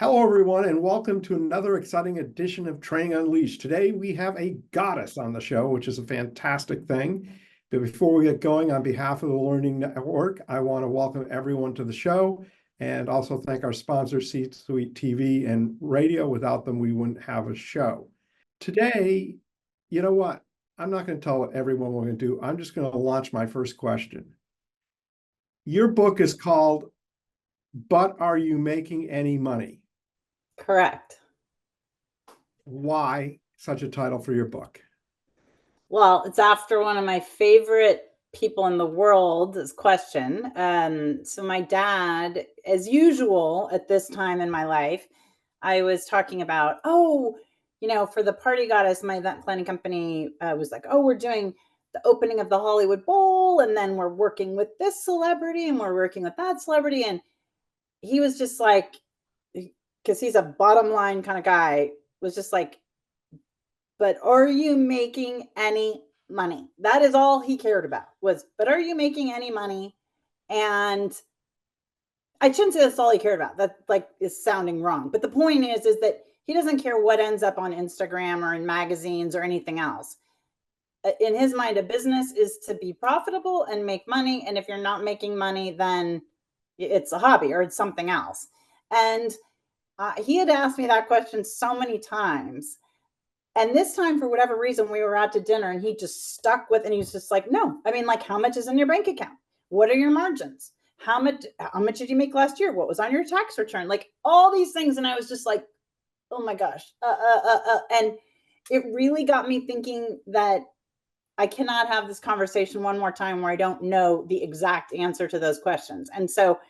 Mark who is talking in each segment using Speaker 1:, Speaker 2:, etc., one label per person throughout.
Speaker 1: Hello, everyone, and welcome to another exciting edition of Training Unleashed. Today, we have a goddess on the show, which is a fantastic thing. But before we get going, on behalf of the Learning Network, I want to welcome everyone to the show and also thank our sponsors, C-Suite TV and Radio. Without them, we wouldn't have a show. Today, you know what? I'm not going to tell everyone what we're going to do. I'm just going to launch my first question. Your book is called, But Are You Making Any Money?
Speaker 2: Correct.
Speaker 1: Why such a title for your book?
Speaker 2: Well, it's after one of my favorite people in the world's question. So my dad, as usual at this time in my life, I was talking about, for the Party Goddess, my event planning company was like, we're doing the opening of the Hollywood Bowl, and then we're working with this celebrity, and we're working with that celebrity. And he was just like, because he's a bottom line kind of guy, was just like, but are you making any money? That is all he cared about was, but are you making any money? And I shouldn't say that's all he cared about. That is sounding wrong. But the point is that he doesn't care what ends up on Instagram or in magazines or anything else. In his mind, a business is to be profitable and make money. And if you're not making money, then it's a hobby or it's something else. And he had asked me that question so many times. And this time, for whatever reason, we were out to dinner and he just stuck with, and he was just like, no, I mean, like, how much is in your bank account? What are your margins? How much did you make last year? What was on your tax return? Like all these things. And I was just like, oh my gosh. And it really got me thinking that I cannot have this conversation one more time where I don't know the exact answer to those questions. And so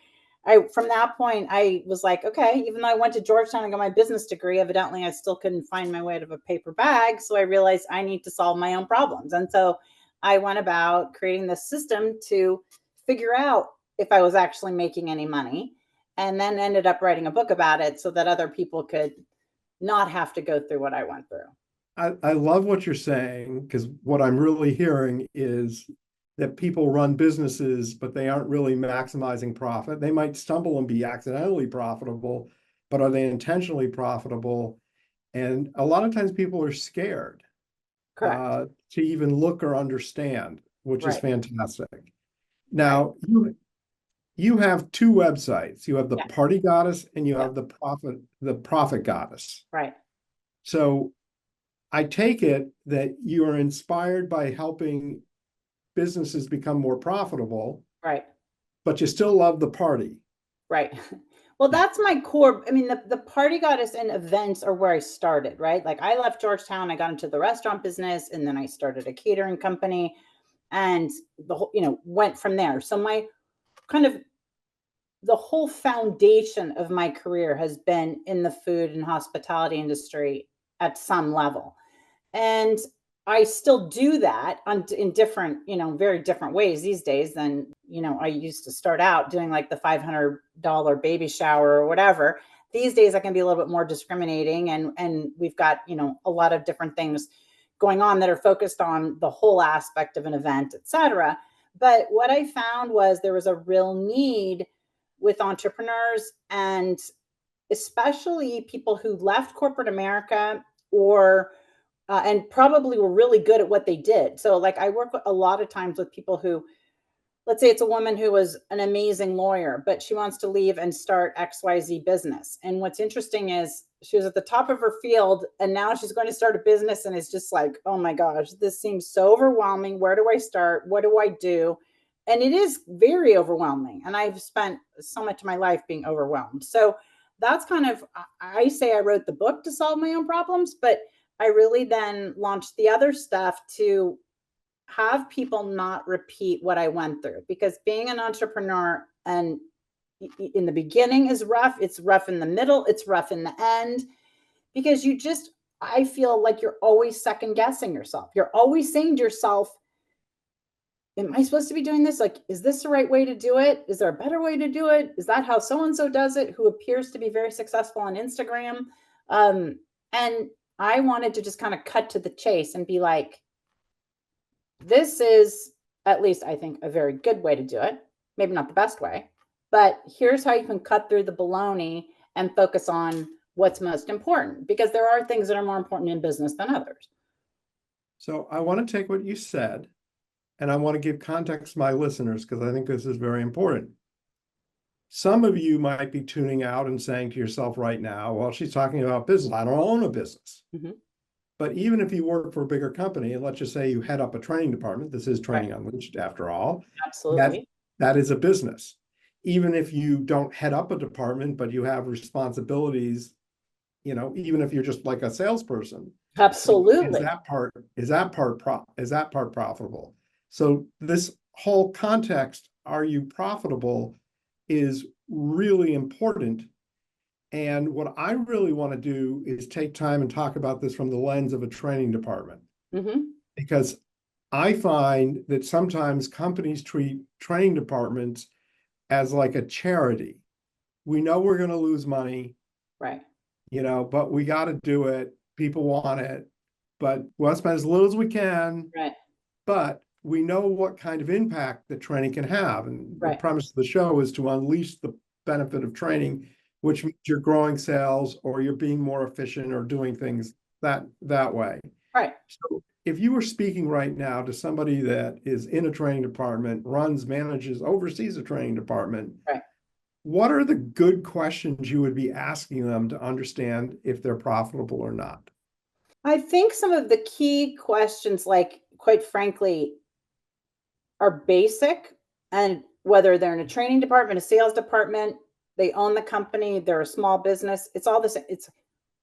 Speaker 2: from that point, I was like, okay, even though I went to Georgetown and got my business degree, evidently I still couldn't find my way out of a paper bag. So I realized I need to solve my own problems. And so I went about creating this system to figure out if I was actually making any money, and then ended up writing a book about it so that other people could not have to go through what I went through.
Speaker 1: I love what you're saying, because what I'm really hearing is that people run businesses, but they aren't really maximizing profit. They might stumble and be accidentally profitable, but are they intentionally profitable? And a lot of times people are scared to even look or understand, which is fantastic. Now, you have two websites. You have the Party Goddess and you have the Profit Goddess.
Speaker 2: Right.
Speaker 1: So I take it that you are inspired by helping businesses become more profitable,
Speaker 2: right?
Speaker 1: But you still love the party,
Speaker 2: right? Well, that's my core. I mean, the Party Goddess and events are where I started, right? Like I left Georgetown, I got into the restaurant business, and then I started a catering company, and the whole, went from there. So my the whole foundation of my career has been in the food and hospitality industry at some level, and I still do that in different, very different ways these days than, I used to start out doing like the $500 baby shower or whatever. These days I can be a little bit more discriminating, and we've got, a lot of different things going on that are focused on the whole aspect of an event, et cetera. But what I found was there was a real need with entrepreneurs, and especially people who left corporate America or and probably were really good at what they did. So like I work a lot of times with people who, let's say it's a woman who was an amazing lawyer, but she wants to leave and start XYZ business. And what's interesting is she was at the top of her field, and now she's going to start a business, and it's just like, oh my gosh, this seems so overwhelming. Where do I start? What do I do? And it is very overwhelming. And I've spent so much of my life being overwhelmed. So that's I say I wrote the book to solve my own problems, but I really then launched the other stuff to have people not repeat what I went through, because being an entrepreneur and in the beginning is rough. It's rough in the middle. It's rough in the end, because I feel like you're always second guessing yourself. You're always saying to yourself, am I supposed to be doing this? Like, is this the right way to do it? Is there a better way to do it? Is that how so-and-so does it, who appears to be very successful on Instagram? And I wanted to just kind of cut to the chase and be like, this is, at least I think, a very good way to do it. Maybe not the best way, but here's how you can cut through the baloney and focus on what's most important, because there are things that are more important in business than others.
Speaker 1: So I want to take what you said and I want to give context to my listeners because I think this is very important. Some of you might be tuning out and saying to yourself right now, well, she's talking about business. I don't own a business.
Speaker 2: Mm-hmm.
Speaker 1: But even if you work for a bigger company, and let's just say you head up a training department, this is Training Unleashed after all.
Speaker 2: Absolutely.
Speaker 1: That is a business. Even if you don't head up a department, but you have responsibilities, even if you're just like a salesperson.
Speaker 2: Absolutely.
Speaker 1: Is that part profitable? So this whole context, are you profitable, is really important. And what I really want to do is take time and talk about this from the lens of a training department.
Speaker 2: Mm-hmm.
Speaker 1: Because I find that sometimes companies treat training departments as like a charity. We know we're going to lose money,
Speaker 2: right?
Speaker 1: But we got to do it. People want it, but we'll spend as little as we can.
Speaker 2: Right.
Speaker 1: But we know what kind of impact that training can have. And the
Speaker 2: Right.
Speaker 1: premise of the show is to unleash the benefit of training, which means you're growing sales or you're being more efficient or doing things that way.
Speaker 2: Right.
Speaker 1: So if you were speaking right now to somebody that is in a training department, runs, manages, oversees a training department,
Speaker 2: right,
Speaker 1: what are the good questions you would be asking them to understand if they're profitable or not?
Speaker 2: I think some of the key questions, like, quite frankly, are basic, and whether they're in a training department, a sales department, they own the company, they're a small business, it's all the same. It's,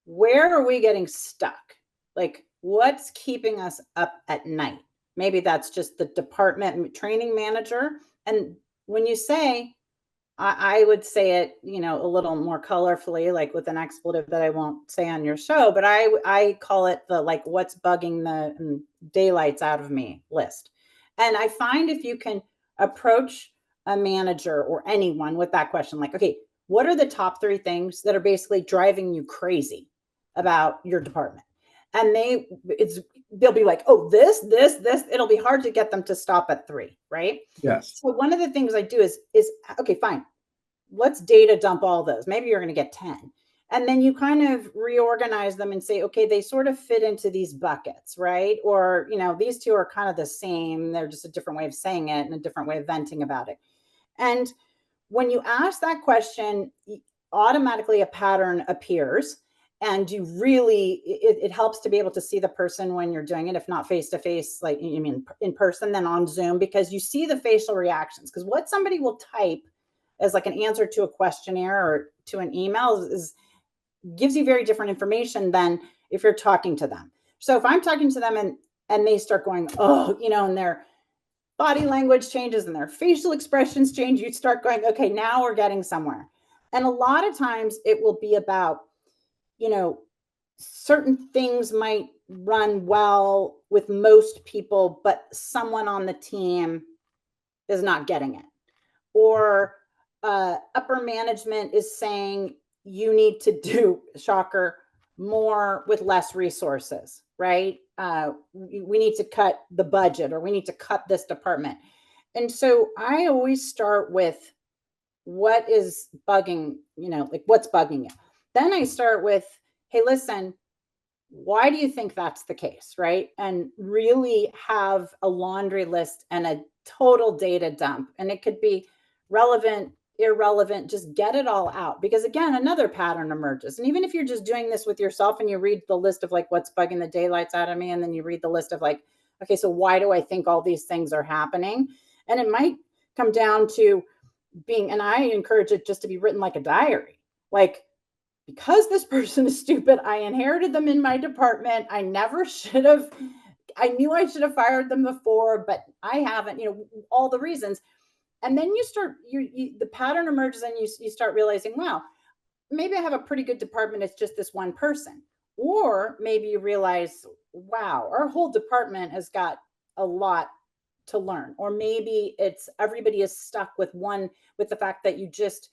Speaker 2: where are we getting stuck? Like, what's keeping us up at night? Maybe that's just the department training manager. And when you say, I would say it, a little more colorfully, like with an expletive that I won't say on your show, but I call it the, like, what's bugging the daylights out of me list. And I find if you can approach a manager or anyone with that question, like, okay, what are the top 3 things that are basically driving you crazy about your department? And they'll be like, oh, this, it'll be hard to get them to stop at 3, right?
Speaker 1: Yes.
Speaker 2: So one of the things I do is, okay, fine, let's data dump all those. Maybe you're going to get 10. And then you kind of reorganize them and say, okay, they sort of fit into these buckets, right? Or, these 2 are kind of the same. They're just a different way of saying it and a different way of venting about it. And when you ask that question, automatically a pattern appears. And you really, it helps to be able to see the person when you're doing it, if not face to face, like you mean in person, then on Zoom, because you see the facial reactions. Because what somebody will type as like an answer to a questionnaire or to an email gives you very different information than if you're talking to them. So if I'm talking to them and they start going, oh, and their body language changes and their facial expressions change, you start going, okay, now we're getting somewhere. And a lot of times it will be about, certain things might run well with most people, but someone on the team is not getting it. Or upper management is saying you need to do, shocker, more with less resources, right? We need to cut the budget, or we need to cut this department. And so I always start with what is bugging, like, what's bugging you. Then I start with, hey, listen, why do you think that's the case, right? And really have a laundry list and a total data dump. And it could be relevant, irrelevant, just get it all out. Because again, another pattern emerges. And even if you're just doing this with yourself and you read the list of, like, what's bugging the daylights out of me, and then you read the list of, like, okay, so why do I think all these things are happening? And it might come down to being, and I encourage it just to be written like a diary, like, because this person is stupid, I inherited them in my department. I never should have, I knew I should have fired them before, but I haven't, all the reasons. And then you start, the pattern emerges, and you start realizing, wow, maybe I have a pretty good department. It's just this one person. Or maybe you realize, wow, our whole department has got a lot to learn. Or maybe it's everybody is stuck with the fact that you just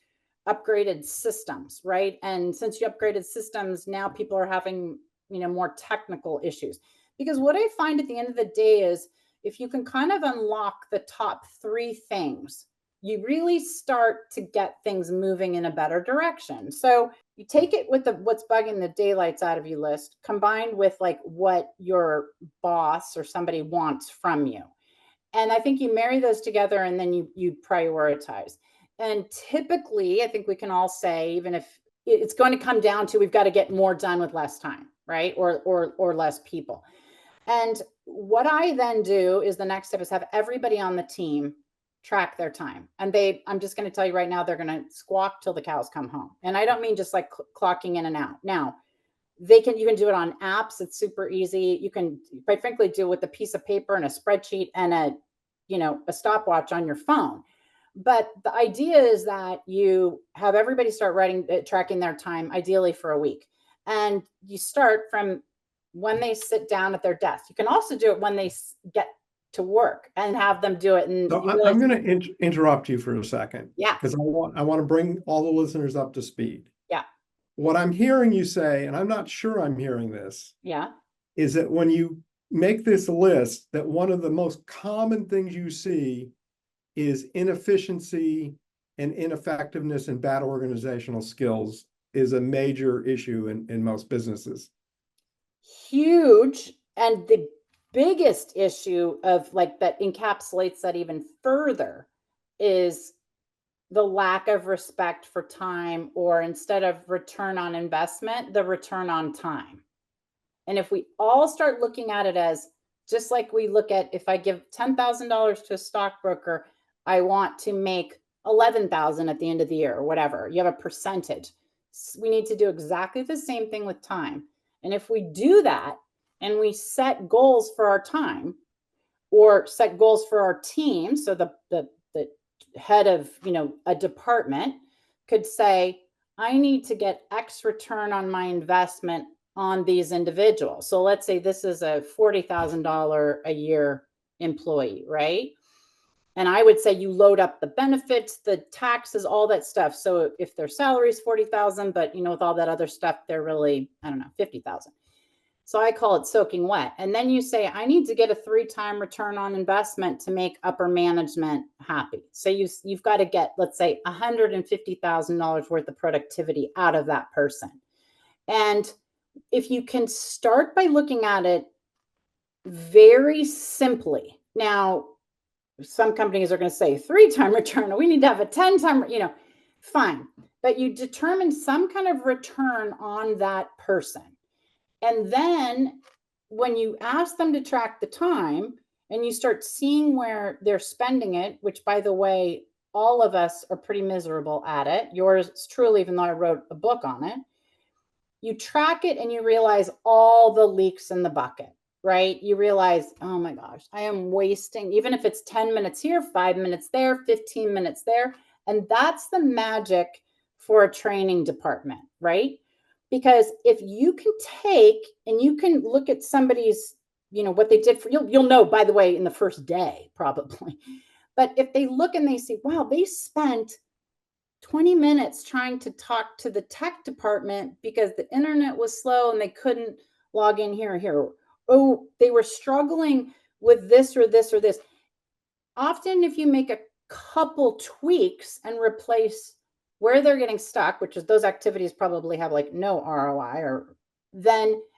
Speaker 2: upgraded systems, right? And since you upgraded systems, now people are having, more technical issues. Because what I find at the end of the day is, if you can kind of unlock the top 3 things, you really start to get things moving in a better direction. So you take it with the what's bugging the daylights out of you list, combined with like what your boss or somebody wants from you. And I think you marry those together and then you prioritize. And typically, I think we can all say, even if it's going to come down to we've got to get more done with less time, right? Or less people. And what I then do is the next step is have everybody on the team track their time. And I'm just going to tell you right now, they're going to squawk till the cows come home. And I don't mean just like clocking in and out. Now, you can do it on apps. It's super easy. You can, quite frankly, do it with a piece of paper and a spreadsheet and a stopwatch on your phone. But the idea is that you have everybody start tracking their time, ideally for a week. And you start from when they sit down at their desk. You can also do it when they get to work and have them do it. And
Speaker 1: so I'm going to interrupt you for a second.
Speaker 2: Yeah.
Speaker 1: Because I want to bring all the listeners up to speed.
Speaker 2: Yeah.
Speaker 1: What I'm hearing you say, and I'm not sure I'm hearing this.
Speaker 2: Yeah.
Speaker 1: Is that when you make this list, that one of the most common things you see is inefficiency and ineffectiveness and bad organizational skills is a major issue in most businesses.
Speaker 2: Huge. And the biggest issue of like that encapsulates that even further is the lack of respect for time, or instead of return on investment, the return on time. And if we all start looking at it as just like we look at, if I give $10,000 to a stockbroker, I want to make 11,000 at the end of the year or whatever. You have a percentage. We need to do exactly the same thing with time. And if we do that and we set goals for our time or set goals for our team, so the head of a department could say, I need to get X return on my investment on these individuals. So let's say this is a $40,000 a year employee, right? And I would say you load up the benefits, the taxes, all that stuff. So if their salary is 40,000, but with all that other stuff, they're really, I don't know, 50,000. So I call it soaking wet. And then you say, I need to get a 3-time return on investment to make upper management happy. So you've got to get, let's say, $150,000 worth of productivity out of that person. And if you can start by looking at it very simply. Now, some companies are going to say 3-time return. We need to have a 10-time, fine. But you determine some kind of return on that person. And then when you ask them to track the time and you start seeing where they're spending it, which, by the way, all of us are pretty miserable at it. Yours truly, even though I wrote a book on it. You track it and you realize all the leaks in the bucket, right? You realize, oh my gosh, I am wasting, even if it's 10 minutes here, 5 minutes there, 15 minutes there. And that's the magic for a training department, right? Because if you can take and you can look at somebody's, what they did for you'll know, by the way, in the first day, probably. But if they look and they see, wow, they spent 20 minutes trying to talk to the tech department because the internet was slow and they couldn't log in here or here. Oh, they were struggling with this or this or this. Often, if you make a couple tweaks and replace where they're getting stuck, which is those activities probably have like no ROI,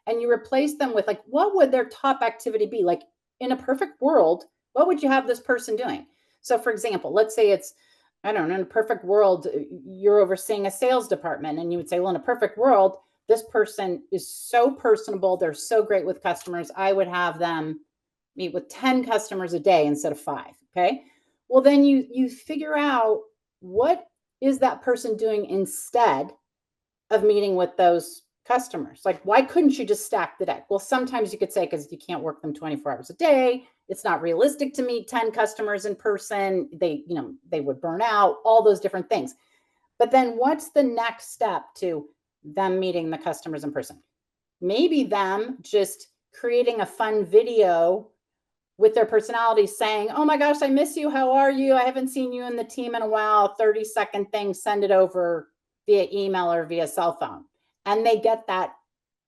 Speaker 2: and you replace them with like, what would their top activity be? Like in a perfect world, what would you have this person doing? So for example, let's say it's, I don't know, in a perfect world, you're overseeing a sales department and you would say, well, in a perfect world, this person is so personable. They're so great with customers. I would have them meet with 10 customers a day instead of 5. Okay. Well, then you figure out what is that person doing instead of meeting with those customers? Like, why couldn't you just stack the deck? Well, sometimes you could say, because you can't work them 24 hours a day. It's not realistic to meet 10 customers in person. They would burn out, all those different things. But then what's the next step to them meeting the customers in person? Maybe them just creating a fun video with their personality saying, oh my gosh, I miss you. How are you? I haven't seen you and the team in a while. 30-second thing, send it over via email or via cell phone. And they get that,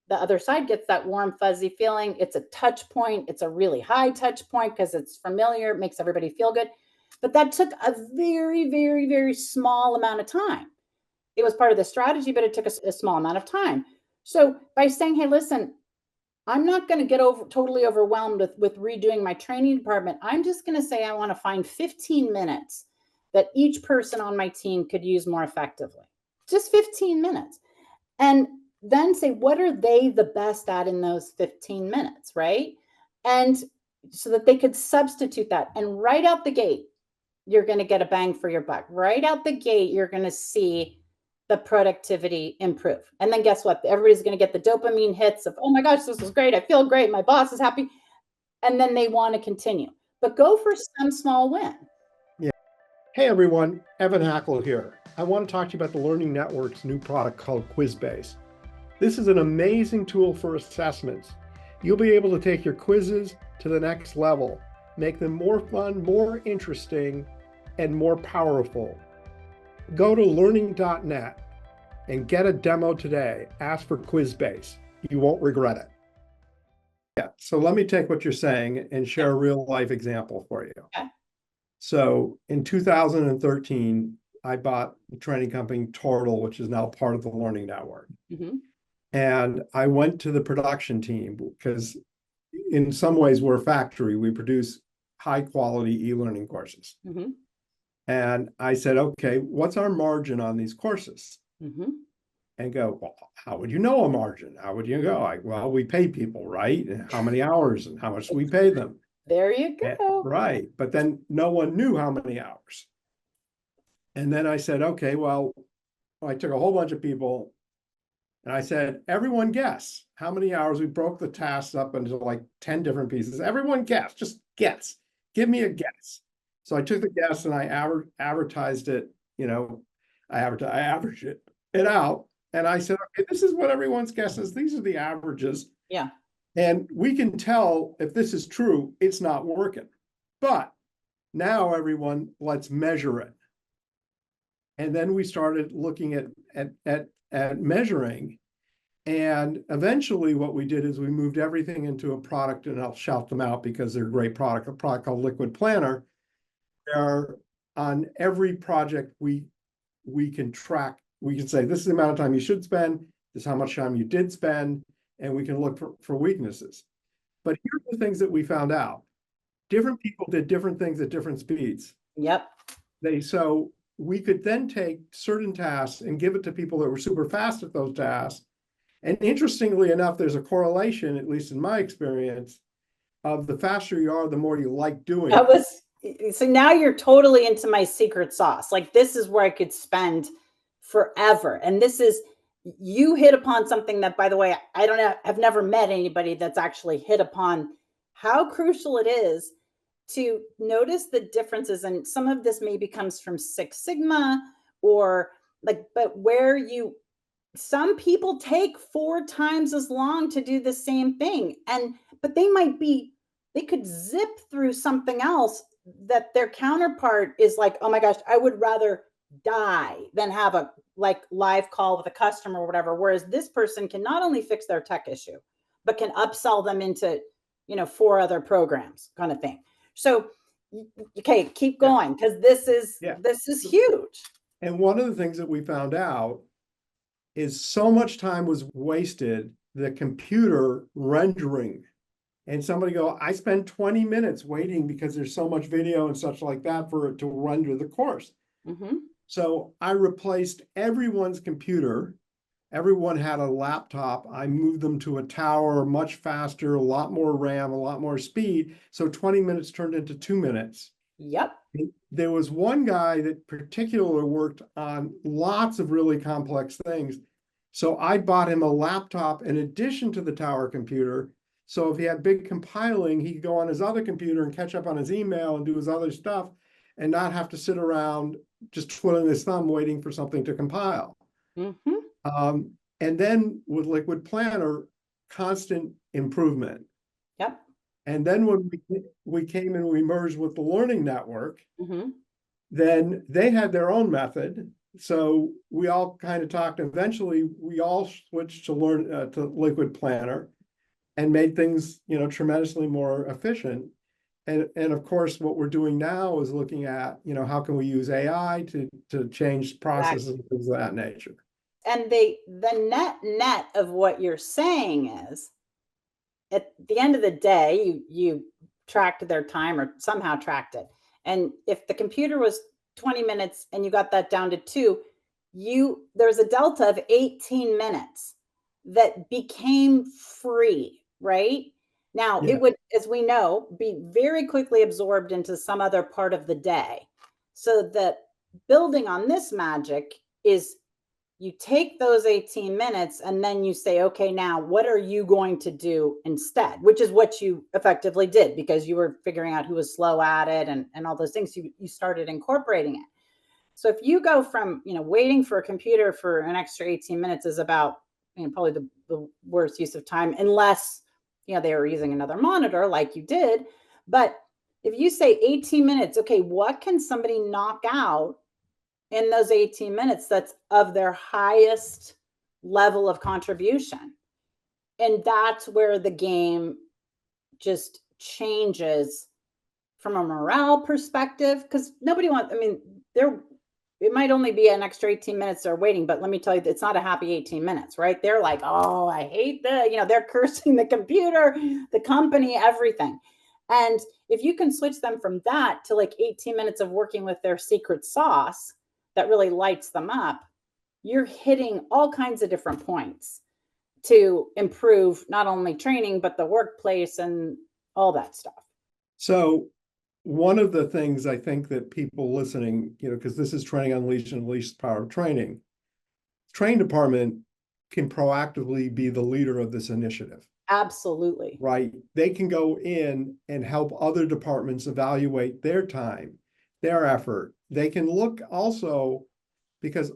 Speaker 2: the other side gets that warm, fuzzy feeling. It's a touch point. It's a really high touch point because it's familiar. It makes everybody feel good. But that took a very, very, very small amount of time. it was part of the strategy, but it took a small amount of time. So by saying, hey, listen, I'm not going to get totally overwhelmed with redoing my training department. I'm just going to say I want to find 15 minutes that each person on my team could use more effectively. Just 15 minutes. And then say, what are they the best at in those 15 minutes, right? And so that they could substitute that. And right out the gate, you're going to get a bang for your buck. Right out the gate, you're going to see the productivity improve. And then guess what? Everybody's going to get the dopamine hits of, oh my gosh, this is great. I feel great. My boss is happy. And then they want to continue. But go for some small win.
Speaker 1: Yeah. Hey, everyone. Evan Hackel here. I want to talk to you about the Learning Network's new product called QuizBase. This is an amazing tool for assessments. You'll be able to take your quizzes to the next level, make them more fun, more interesting, and more powerful. Go to learning.net and get a demo today. Ask for QuizBase. You won't regret it. Yeah, so let me take what you're saying and share a real life example for you.
Speaker 2: Okay.
Speaker 1: So in 2013, I bought the training company Turtle, which is now part of the Learning Network.
Speaker 2: Mm-hmm.
Speaker 1: And I went to the production team because in some ways we're a factory. We produce high quality e-learning courses.
Speaker 2: Mm-hmm.
Speaker 1: And I said, okay, what's our margin on these courses?
Speaker 2: Mm-hmm.
Speaker 1: And go, well, how would you know a margin? How would you go? Well, we pay people, right? And how many hours and how much we pay them.
Speaker 2: There you go.
Speaker 1: Right. But then no one knew how many hours. And then I said, okay, well, I took a whole bunch of people and I said, everyone guess how many hours. We broke the tasks up into like 10 different pieces. Everyone guess, just guess. Give me a guess. So I took the guess and I advertised it, I averaged it out. And I said, okay, this is what everyone's guess is. These are the averages.
Speaker 2: Yeah.
Speaker 1: And we can tell if this is true, it's not working. But now everyone, let's measure it. And then we started looking at measuring. And eventually what we did is we moved everything into a product, and I'll shout them out because they're a great product, a product called Liquid Planner. Where on every project we can track, we can say, this is the amount of time you should spend, this is how much time you did spend, and we can look for weaknesses. But here are the things that we found out. Different people did different things at different speeds.
Speaker 2: Yep.
Speaker 1: So we could then take certain tasks and give it to people that were super fast at those tasks. And interestingly enough, there's a correlation, at least in my experience, of the faster you are, the more you like doing it.
Speaker 2: So now you're totally into my secret sauce. Like, this is where I could spend forever. And this is, you hit upon something that, by the way, I don't know, I've never met anybody that's actually hit upon how crucial it is to notice the differences. And some of this maybe comes from Six Sigma or but where some people take 4 times as long to do the same thing. But they could zip through something else that their counterpart is like, oh my gosh, I would rather die than have a live call with a customer or whatever. Whereas this person can not only fix their tech issue, but can upsell them into, 4 other programs kind of thing. So, okay, keep going, because this is huge.
Speaker 1: And one of the things that we found out is so much time was wasted, the computer rendering. And somebody go, I spend 20 minutes waiting because there's so much video and such like that for it to render the course.
Speaker 2: Mm-hmm.
Speaker 1: So I replaced everyone's computer. Everyone had a laptop. I moved them to a tower, much faster, a lot more RAM, a lot more speed. So 20 minutes turned into 2 minutes.
Speaker 2: Yep.
Speaker 1: There was one guy that particularly worked on lots of really complex things. So I bought him a laptop in addition to the tower computer. So if he had big compiling, he could go on his other computer and catch up on his email and do his other stuff and not have to sit around just twiddling his thumb waiting for something to compile.
Speaker 2: Mm-hmm.
Speaker 1: And then with Liquid Planner, constant improvement.
Speaker 2: Yep.
Speaker 1: And then when we came and we merged with the Learning Network,
Speaker 2: mm-hmm.
Speaker 1: then they had their own method. So we all kind of talked. Eventually, we all switched to Liquid Planner and made things, tremendously more efficient. And of course, what we're doing now is looking at, how can we use AI to change processes and things of that nature.
Speaker 2: And the net of what you're saying is, at the end of the day, you tracked their time or somehow tracked it. And if the computer was 20 minutes and you got that down to 2, there's a delta of 18 minutes that became free, right? Now,
Speaker 1: Yeah.
Speaker 2: it would, as we know, be very quickly absorbed into some other part of the day. So that building on this magic is, you take those 18 minutes and then you say, okay, now what are you going to do instead? Which is what you effectively did, because you were figuring out who was slow at it and all those things. You started incorporating it. So if you go from, waiting for a computer for an extra 18 minutes is about, probably the worst use of time, unless, they were using another monitor like you did. But if you say 18 minutes, okay, what can somebody knock out in those 18 minutes that's of their highest level of contribution? And that's where the game just changes from a morale perspective, because nobody wants, it might only be an extra 18 minutes they're waiting, but let me tell you, it's not a happy 18 minutes, right? They're like, oh, I hate they're cursing the computer, the company, everything. And if you can switch them from that to like 18 minutes of working with their secret sauce that really lights them up, you're hitting all kinds of different points to improve not only training, but the workplace and all that stuff.
Speaker 1: So one of the things I think that people listening, because this is Training Unleashed and Unleash the Power of Training, training department can proactively be the leader of this initiative.
Speaker 2: Absolutely.
Speaker 1: Right? They can go in and help other departments evaluate their time, their effort. They can look also, because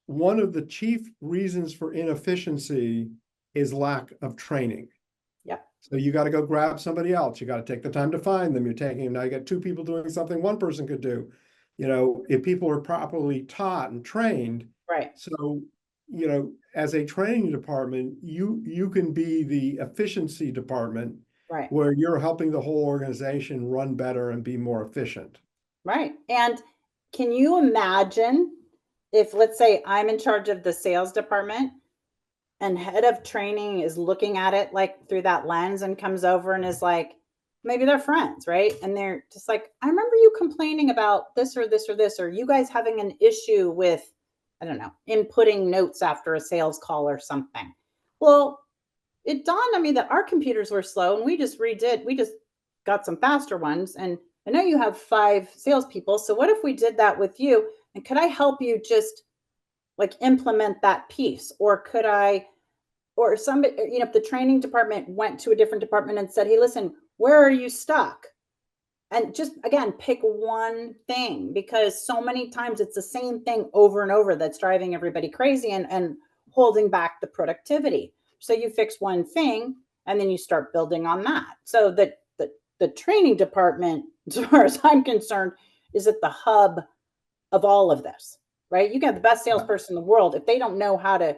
Speaker 1: one of the chief reasons for inefficiency is lack of training.
Speaker 2: Yep.
Speaker 1: So you got to go grab somebody else. You got to take the time to find them. You're taking them. Now you got 2 people doing something one person could do. If people are properly taught and trained.
Speaker 2: Right.
Speaker 1: So, as a training department, you can be the efficiency department,
Speaker 2: right,
Speaker 1: where you're helping the whole organization run better and be more efficient.
Speaker 2: Right. And can you imagine if, let's say, I'm in charge of the sales department and head of training is looking at it like through that lens and comes over and is like, maybe they're friends, right? And they're just like, I remember you complaining about this or this or this, or you guys having an issue with, I don't know, inputting notes after a sales call or something. Well, it dawned on me that our computers were slow and we just got some faster ones. And I know you have 5 salespeople. So what if we did that with you? And could I help you just like implement that piece? Or could I, or somebody, if the training department went to a different department and said, hey, listen, where are you stuck? And just, again, pick one thing, because so many times it's the same thing over and over that's driving everybody crazy and holding back the productivity. So you fix one thing and then you start building on that. So that the training department, as far as I'm concerned, is at the hub of all of this, right? You got the best salesperson in the world. If they don't know how to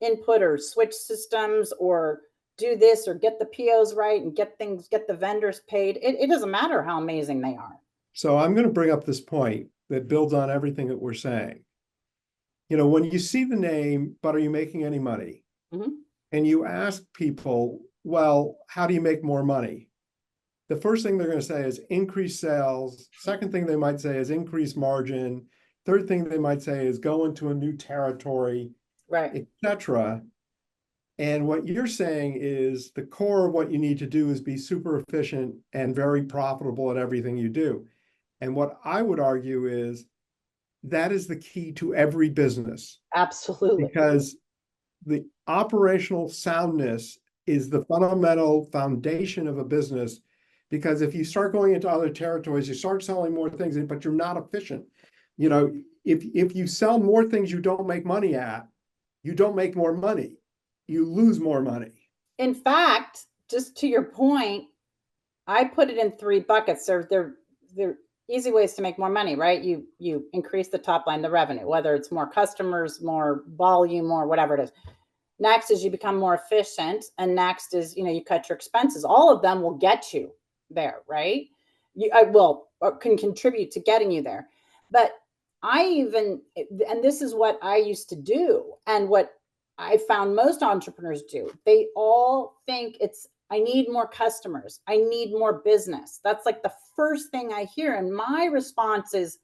Speaker 2: input or switch systems or do this or get the POs right and get the vendors paid, it doesn't matter how amazing they are.
Speaker 1: So I'm going to bring up this point that builds on everything that we're saying. When you see the name, but are you making any money?
Speaker 2: Mm-hmm.
Speaker 1: And you ask people, well, how do you make more money? The first thing they're going to say is increase sales. Second thing they might say is increase margin. Third thing they might say is go into a new territory,
Speaker 2: right,
Speaker 1: etc. And what you're saying is the core of what you need to do is be super efficient and very profitable at everything you do. And what I would argue is that is the key to every business.
Speaker 2: Absolutely.
Speaker 1: Because the operational soundness is the fundamental foundation of a business. Because if you start going into other territories, you start selling more things, but you're not efficient. If you sell more things you don't make money at, you don't make more money. You lose more money.
Speaker 2: In fact, just to your point, I put it in 3 buckets. They're easy ways to make more money, right? You increase the top line, the revenue, whether it's more customers, more volume, or whatever it is. Next is you become more efficient. And next is, you cut your expenses. All of them will get you there, right? can contribute to getting you there. But and this is what I used to do, and what I found most entrepreneurs do. They all think I need more customers. I need more business. That's like the first thing I hear. And my response is,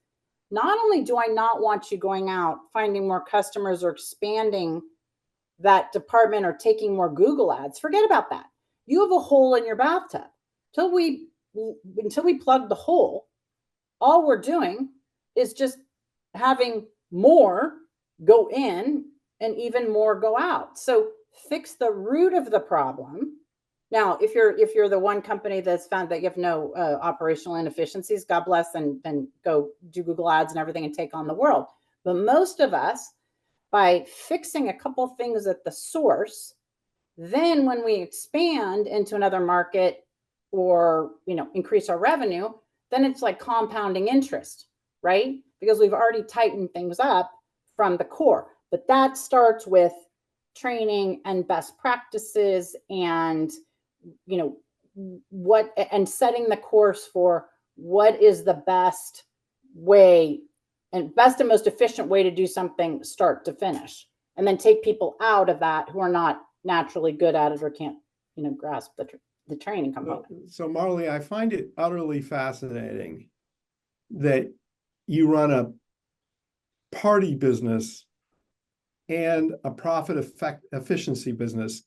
Speaker 2: not only do I not want you going out, finding more customers or expanding that department or taking more Google ads, forget about that. You have a hole in your bathtub. Until we plug the hole, all we're doing is just having more go in and even more go out. So fix the root of the problem. Now, if you're the one company that's found that you have no operational inefficiencies, God bless, and go do Google ads and everything and take on the world. But most of us, by fixing a couple things at the source, then when we expand into another market or increase our revenue, then it's like compounding interest, right? Because we've already tightened things up from the core. But that starts with training and best practices and and setting the course for what is the best way and best and most efficient way to do something start to finish, and then take people out of that who are not naturally good at it or can't grasp the training component.
Speaker 1: So Marley, I find it utterly fascinating that you run a party business and a profit efficiency business,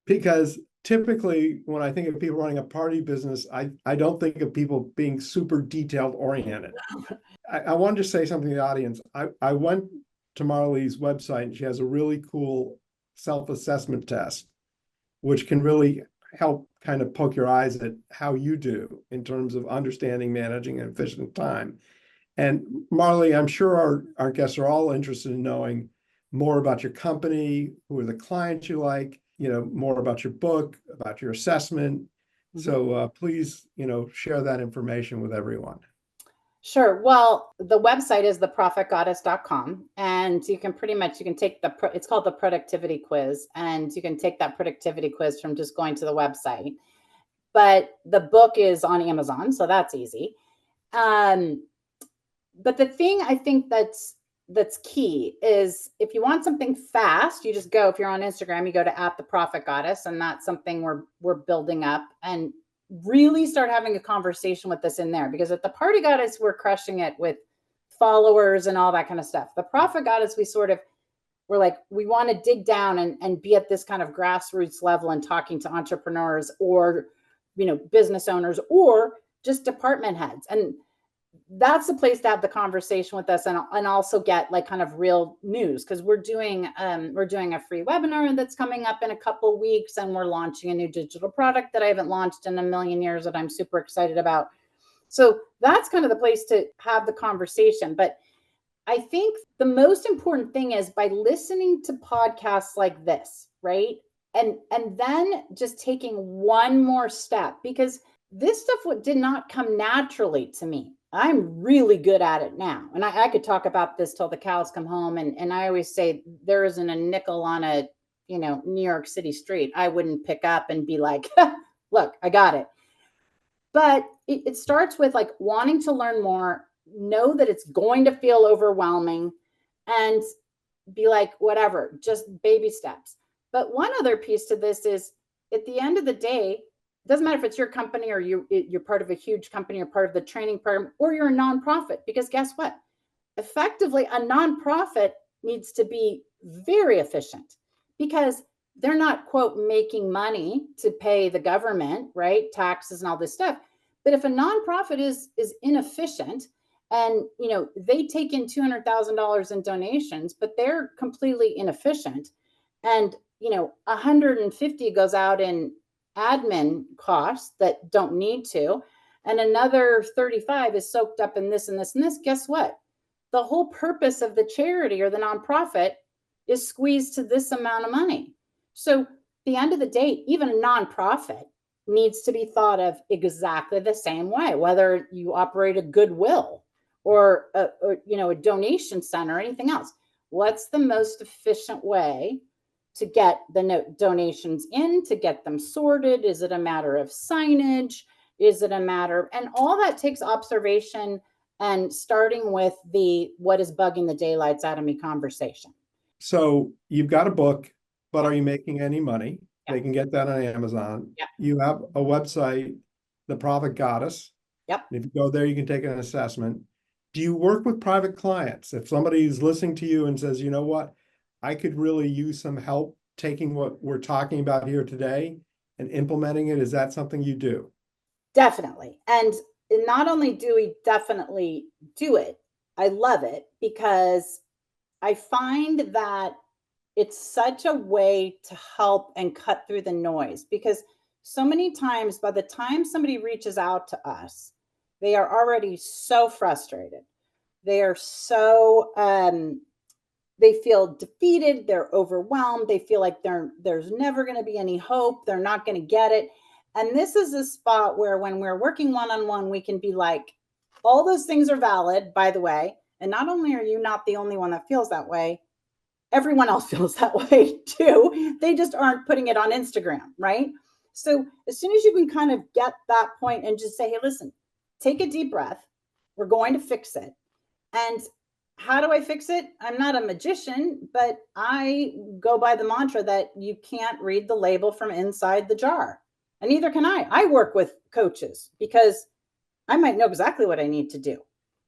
Speaker 1: because typically when I think of people running a party business, I don't think of people being super detailed oriented. I wanted to say something to the audience. I went to Marley's website, and she has a really cool self-assessment test, which can really help kind of poke your eyes at how you do in terms of understanding, managing, and efficient time. And Marley, I'm sure our guests are all interested in knowing more about your company, who are the clients you like, more about your book, about your assessment. Mm-hmm. So please, share that information with everyone.
Speaker 2: Sure. Well, the website is theprofitgoddess.com, and you can take it's called the productivity quiz, and you can take that productivity quiz from just going to the website. But the book is on Amazon, so that's easy. But the thing I think that's key is, if you want something fast, you just go, if you're on Instagram, you go to @theprofitgoddess, and that's something we're building up, and really start having a conversation with us in there. Because at the Party Goddess, we're crushing it with followers and all that kind of stuff. The Profit Goddess, we're like, we want to dig down and be at this kind of grassroots level and talking to entrepreneurs or, business owners or just department heads. And that's the place to have the conversation with us, and also get like kind of real news, because we're doing a free webinar that's coming up in a couple of weeks, and we're launching a new digital product that I haven't launched in a million years that I'm super excited about. So that's kind of the place to have the conversation. But I think the most important thing is, by listening to podcasts like this, right? And then just taking one more step, because this stuff did not come naturally to me. I'm really good at it now. And I could talk about this till the cows come home. And I always say, there isn't a nickel on a, New York City street I wouldn't pick up and be like, look, I got it. But it starts with like wanting to learn more, know that it's going to feel overwhelming, and be like, whatever, just baby steps. But one other piece to this is, at the end of the day, it doesn't matter if it's your company or you're part of a huge company or part of the training program, or you're a nonprofit, because guess what? Effectively, a nonprofit needs to be very efficient, because they're not, quote, making money to pay the government, right? Taxes and all this stuff. But if a nonprofit is inefficient, and they take in $200,000 in donations, but they're completely inefficient, and 150 goes out in admin costs that don't need to, and another 35 is soaked up in this and this and this, guess what? The whole purpose of the charity or the nonprofit is squeezed to this amount of money. So at the end of the day, even a nonprofit needs to be thought of exactly the same way, whether you operate a Goodwill or a donation center or anything else. What's the most efficient way to get the donations in, to get them sorted? Is it a matter of signage? Is it a matter? And all that takes observation and starting with the what is bugging the daylights out of me conversation.
Speaker 1: So you've got a book, but are you making any money?
Speaker 2: Yeah.
Speaker 1: They can get that on Amazon.
Speaker 2: Yeah.
Speaker 1: You have a website, The Profit Goddess.
Speaker 2: Yep.
Speaker 1: And if you go there, you can take an assessment. Do you work with private clients? If somebody's listening to you and says, you know what, I could really use some help taking what we're talking about here today and implementing it, is that something you do?
Speaker 2: Definitely. And not only do we definitely do it, I love it because I find that it's such a way to help and cut through the noise, because so many times by the time somebody reaches out to us, they are already so frustrated. They are so they feel defeated, they're overwhelmed, they feel like there's never going to be any hope, they're not going to get it. And this is a spot where when we're working one-on-one, we can be like, all those things are valid, by the way. And not only are you not the only one that feels that way, everyone else feels that way too. They just aren't putting it on Instagram, right? So as soon as you can kind of get that point and just say, hey, listen, take a deep breath. We're going to fix it. And how do I fix it? I'm not a magician, but I go by the mantra that you can't read the label from inside the jar. And neither can I. I work with coaches because I might know exactly what I need to do,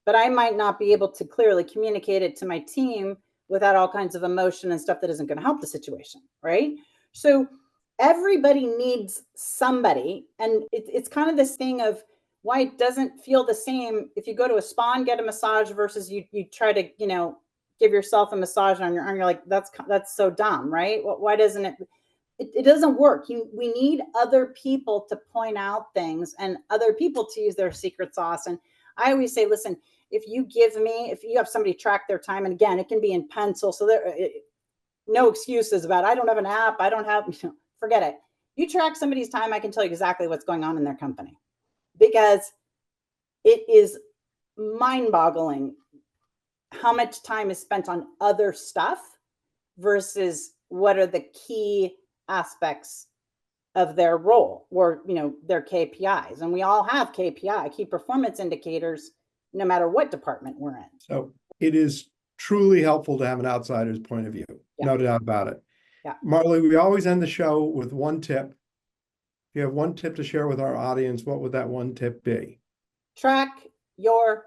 Speaker 2: but I might not be able to clearly communicate it to my team without all kinds of emotion and stuff that isn't going to help the situation, right? So everybody needs somebody. And it's kind of this thing of why it doesn't feel the same if you go to a spa and get a massage versus you try to, give yourself a massage on your arm. You're like, that's so dumb, right? Why doesn't it doesn't work. We need other people to point out things and other people to use their secret sauce. And I always say, listen, if you have somebody track their time, and again, it can be in pencil. So no excuses about, I don't have an app. I don't have, forget it. You track somebody's time, I can tell you exactly what's going on in their company, because it is mind-boggling how much time is spent on other stuff versus what are the key aspects of their role or, their KPIs. And we all have key performance indicators, no matter what department we're in.
Speaker 1: So it is truly helpful to have an outsider's point of view.
Speaker 2: Yeah.
Speaker 1: No doubt about it.
Speaker 2: Yeah.
Speaker 1: Marley, we always end the show with one tip. If you have one tip to share with our audience, what would that one tip be?
Speaker 2: Track your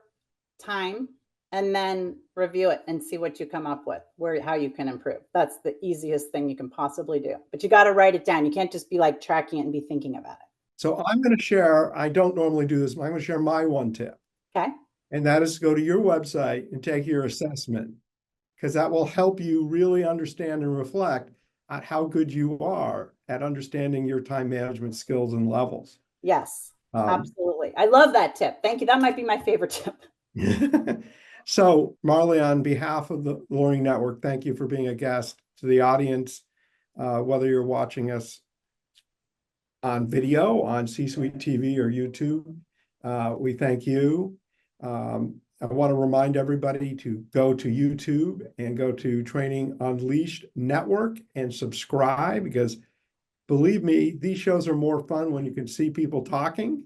Speaker 2: time and then review it and see what you come up with, how you can improve. That's the easiest thing you can possibly do. But you got to write it down. You can't just be like tracking it and be thinking about it.
Speaker 1: So I'm going to share, I don't normally do this, but I'm going to share my one tip.
Speaker 2: Okay.
Speaker 1: And that is to go to your website and take your assessment, because that will help you really understand and reflect on how good you are at understanding your time management skills and levels.
Speaker 2: Yes, absolutely. I love that tip. Thank you. That might be my favorite tip.
Speaker 1: So, Marley, on behalf of the Learning Network, thank you for being a guest. To the audience, whether you're watching us on video, on C-Suite TV or YouTube, we thank you. I want to remind everybody to go to YouTube and go to Training Unleashed Network and subscribe, because believe me, these shows are more fun when you can see people talking.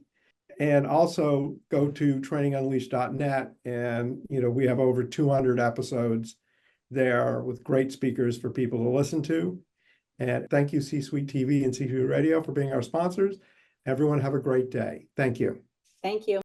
Speaker 1: And also go to trainingunleashed.net, and we have over 200 episodes there with great speakers for people to listen to. And thank you, C-Suite TV and C-Suite Radio, for being our sponsors. Everyone have a great day. Thank you.
Speaker 2: Thank you.